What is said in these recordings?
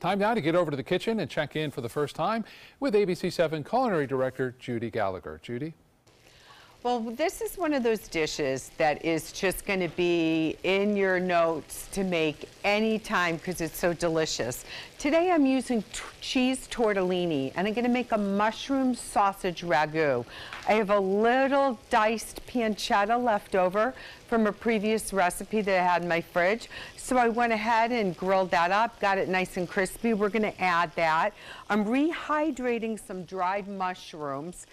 Time now to get over to the kitchen and check in for the first time with ABC7 Culinary Director Judi Gallagher. Judi? Well, this is one of those dishes that is just going to be in your notes to make any time because it's so delicious. Today I'm using cheese tortellini and I'm going to make a mushroom sausage ragu. I have a little diced pancetta left over from a previous recipe that I had in my fridge. So I went ahead and grilled that up, got it nice and crispy. We're going to add that. I'm rehydrating some dried mushrooms,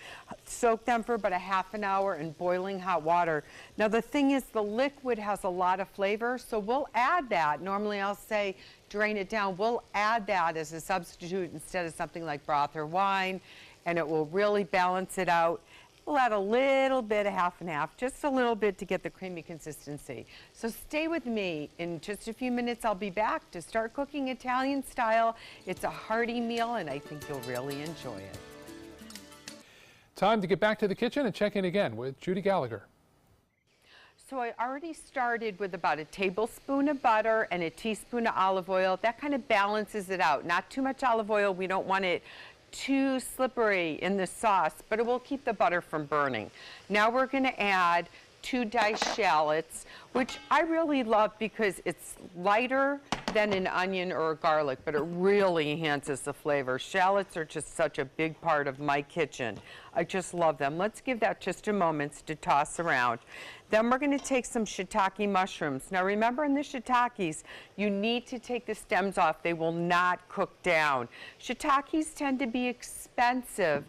soak them for about a half an hour in boiling hot water. Now the thing is, the liquid has a lot of flavor, so we'll add that. Normally I'll say drain it down. We'll add that as a substitute instead of something like broth or wine, and it will really balance it out. We'll add a little bit, a half and half, just a little bit to get the creamy consistency. So stay with me. In just a few minutes, I'll be back to start cooking Italian style. It's a hearty meal, and I think you'll really enjoy it. Time to get back to the kitchen and check in again with Judi Gallagher. So I already started with about a tablespoon of butter and a teaspoon of olive oil. That kind of balances it out. Not too much olive oil. We don't want it too slippery in the sauce, but it will keep the butter from burning. Now we're going to add 2 diced shallots, which I really love because it's lighter than an onion or a garlic, but it really enhances the flavor. Shallots are just such a big part of my kitchen. I just love them. Let's give that just a moment to toss around. Then we're going to take some shiitake mushrooms. Now remember, in the shiitakes, you need to take the stems off. They will not cook down. Shiitakes tend to be expensive,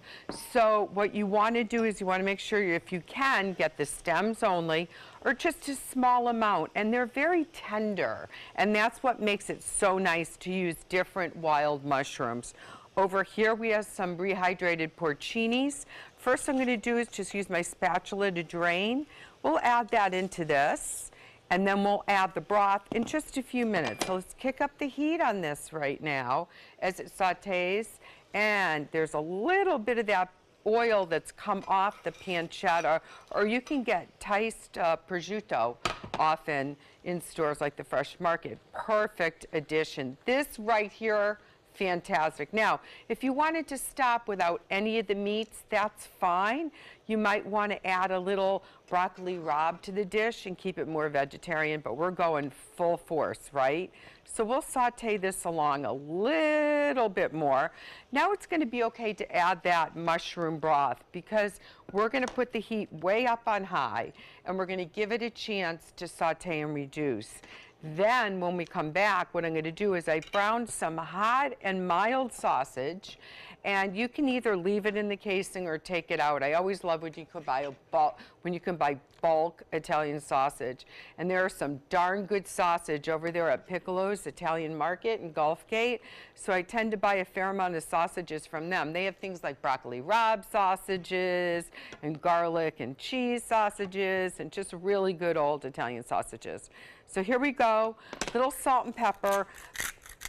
so what you want to do is you want to make sure, if you can, get the stems only, or just a small amount, and they're very tender, and that's what makes it so nice to use different wild mushrooms. Over here we have some rehydrated porcinis. First I'm going to do is just use my spatula to drain. We'll add that into this, and then we'll add the broth in just a few minutes. So let's kick up the heat on this right now as it sautés, and there's a little bit of that oil that's come off the pancetta, or you can get diced prosciutto often in stores like the Fresh Market. Perfect addition. This right here, fantastic. Now, if you wanted to stop without any of the meats, that's fine. You might want to add a little broccoli rabe to the dish and keep it more vegetarian, but we're going full force, right? So we'll saute this along a little bit more. Now it's going to be okay to add that mushroom broth because we're going to put the heat way up on high and we're going to give it a chance to saute and reduce. Then when we come back, what I'm going to do is I browned some hot and mild sausage, and you can either leave it in the casing or take it out. I always love when you can buy bulk Italian sausage. And there are some darn good sausage over there at Piccolo's Italian Market in Gulfgate. So I tend to buy a fair amount of sausages from them. They have things like broccoli rabe sausages and garlic and cheese sausages and just really good old Italian sausages. So here we go, little salt and pepper.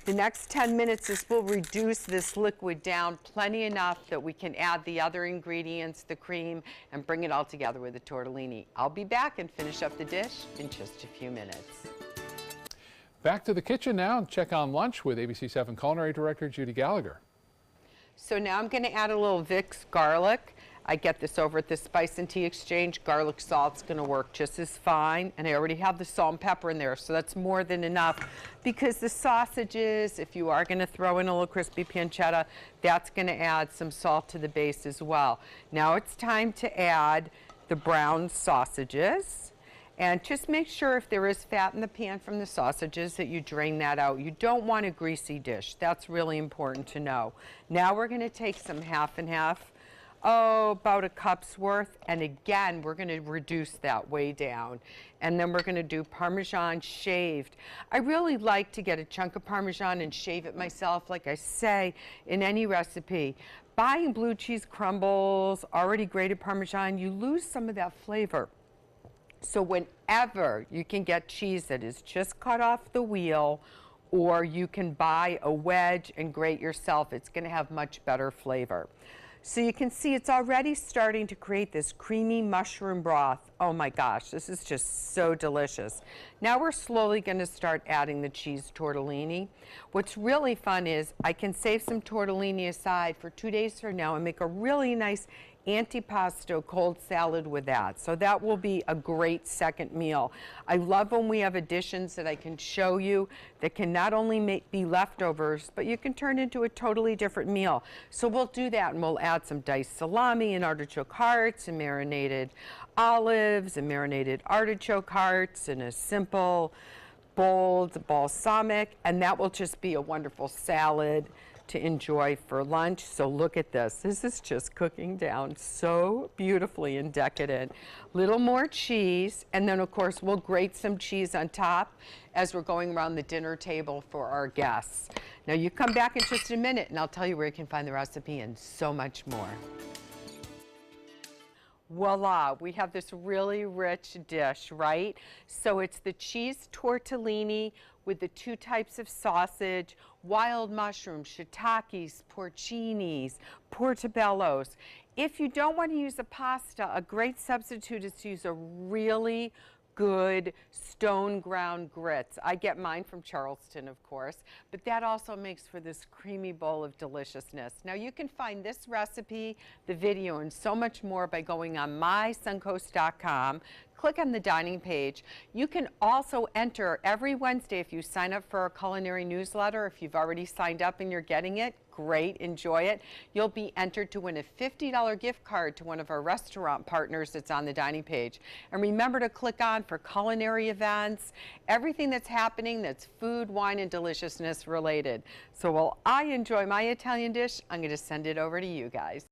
The next 10 minutes, this will reduce this liquid down plenty enough that we can add the other ingredients, the cream, and bring it all together with the tortellini. I'll be back and finish up the dish in just a few minutes. Back to the kitchen now and check on lunch with ABC7 Culinary Director Judi Gallagher. So now I'm going to add a little Vicks garlic. I get this over at the Spice and Tea Exchange. Garlic salt's going to work just as fine, and I already have the salt and pepper in there, so that's more than enough because the sausages, if you are going to throw in a little crispy pancetta, that's going to add some salt to the base as well. Now it's time to add the brown sausages, and just make sure if there is fat in the pan from the sausages that you drain that out. You don't want a greasy dish. That's really important to know. Now we're going to take some half and half, about a cup's worth, and again we're going to reduce that way down, and then we're going to do Parmesan shaved. I really like to get a chunk of Parmesan and shave it myself, like I say in any recipe. Buying blue cheese crumbles, already grated Parmesan, you lose some of that flavor. So whenever you can get cheese that is just cut off the wheel, or you can buy a wedge and grate yourself, it's going to have much better flavor. So you can see it's already starting to create this creamy mushroom broth. Oh my gosh, this is just so delicious. Now we're slowly going to start adding the cheese tortellini. What's really fun is I can save some tortellini aside for 2 days from now and make a really nice antipasto cold salad with that. So that will be a great second meal. I love when we have additions that I can show you that can not only be leftovers, but you can turn into a totally different meal. So we'll do that, and we'll add some diced salami and artichoke hearts and marinated olives and marinated artichoke hearts and a simple bold balsamic, and that will just be a wonderful salad to enjoy for lunch. So look at this. This is just cooking down so beautifully and decadent. Little more cheese, and then of course we'll grate some cheese on top as we're going around the dinner table for our guests. Now you come back in just a minute and I'll tell you where you can find the recipe and so much more. Voila, we have this really rich dish, right? So it's the cheese tortellini with the 2 types of sausage, wild mushrooms, shiitakes, porcinis, portobellos. If you don't want to use a pasta, a great substitute is to use a really good stone ground grits. I get mine from Charleston, of course, but that also makes for this creamy bowl of deliciousness. Now you can find this recipe, the video, and so much more by going on mysuncoast.com. Click on the dining page. You can also enter every Wednesday if you sign up for our culinary newsletter. If you've already signed up and you're getting it, great, enjoy it. You'll be entered to win a $50 gift card to one of our restaurant partners that's on the dining page. And remember to click on for culinary events, everything that's happening that's food, wine, and deliciousness related. So while I enjoy my Italian dish, I'm going to send it over to you guys.